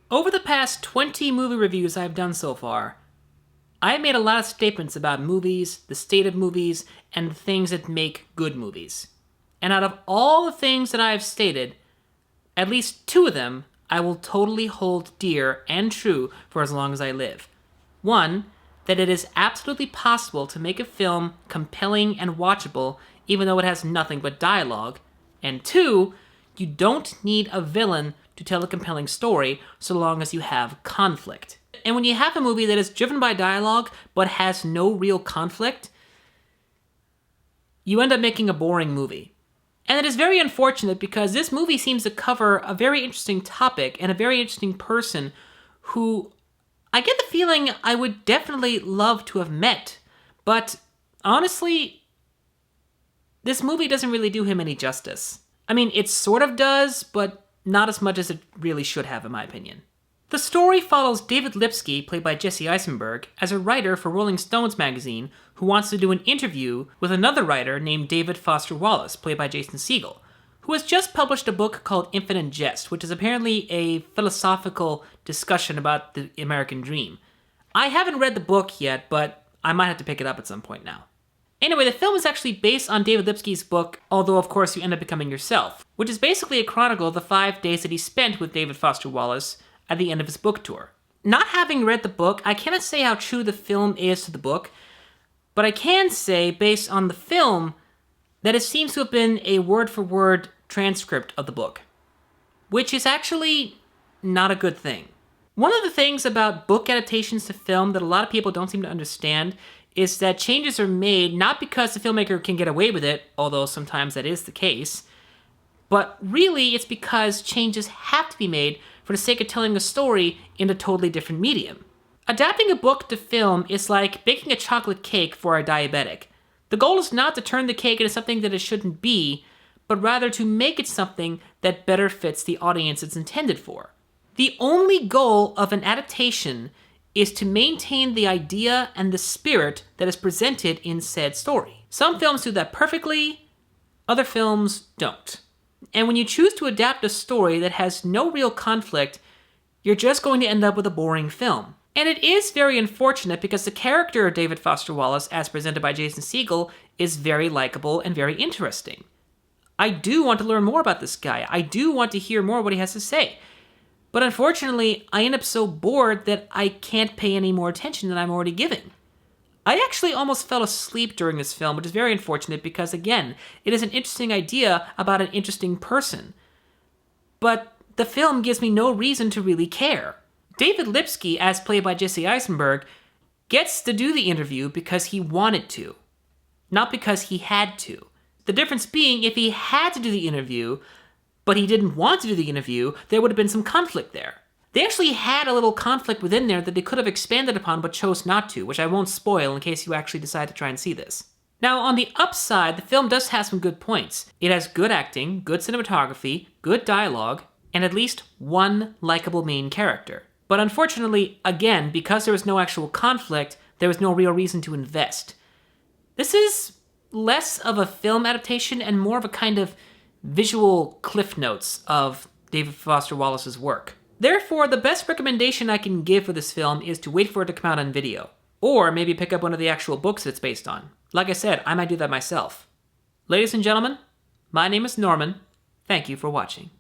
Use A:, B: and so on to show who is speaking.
A: Over the past 20 movie reviews I've done so far, I made a lot of statements about movies, the state of movies, and the things that make good movies. And out of all the things that I've stated, at least two of them I will totally hold dear and true for as long as I live. One, that it is absolutely possible to make a film compelling and watchable even though it has nothing but dialogue. And two, you don't need a villain to tell a compelling story so long as you have conflict. And when you have a movie that is driven by dialogue but has no real conflict, you end up making a boring movie. And it is very unfortunate because this movie seems to cover a very interesting topic and a very interesting person who I get the feeling I would definitely love to have met. But honestly, this movie doesn't really do him any justice. I mean, it sort of does, but not as much as it really should have, in my opinion. The story follows David Lipsky, played by Jesse Eisenberg, as a writer for Rolling Stones magazine who wants to do an interview with another writer named David Foster Wallace, played by Jason Segel, who has just published a book called Infinite Jest, which is apparently a philosophical discussion about the American dream. I haven't read the book yet, but I might have to pick it up at some point now. Anyway, the film is actually based on David Lipsky's book, although of course you end up becoming yourself, which is basically a chronicle of the 5 days that he spent with David Foster Wallace at the end of his book tour. Not having read the book, I cannot say how true the film is to the book, but I can say, based on the film, that it seems to have been a word-for-word transcript of the book, which is actually not a good thing. One of the things about book adaptations to film that a lot of people don't seem to understand is that changes are made not because the filmmaker can get away with it, although sometimes that is the case, but really it's because changes have to be made for the sake of telling a story in a totally different medium. Adapting a book to film is like baking a chocolate cake for a diabetic. The goal is not to turn the cake into something that it shouldn't be, but rather to make it something that better fits the audience it's intended for. The only goal of an adaptation is to maintain the idea and the spirit that is presented in said story. Some films do that perfectly, other films don't. And when you choose to adapt a story that has no real conflict, you're just going to end up with a boring film. And it is very unfortunate because the character of David Foster Wallace, as presented by Jason Segel, is very likable and very interesting. I do want to learn more about this guy. I do want to hear more what he has to say. But unfortunately, I end up so bored that I can't pay any more attention than I'm already giving. I actually almost fell asleep during this film, which is very unfortunate because, again, it is an interesting idea about an interesting person. But the film gives me no reason to really care. David Lipsky, as played by Jesse Eisenberg, gets to do the interview because he wanted to, not because he had to. The difference being, if he had to do the interview, but he didn't want to do the interview, there would have been some conflict there. They actually had a little conflict within there that they could have expanded upon but chose not to, which I won't spoil in case you actually decide to try and see this. Now, on the upside, the film does have some good points. It has good acting, good cinematography, good dialogue, and at least one likable main character. But unfortunately, again, because there was no actual conflict, there was no real reason to invest. This is less of a film adaptation and more of a kind of visual cliff notes of David Foster Wallace's work. Therefore, the best recommendation I can give for this film is to wait for it to come out on video, or maybe pick up one of the actual books that it's based on. Like I said, I might do that myself. Ladies and gentlemen, my name is Norman. Thank you for watching.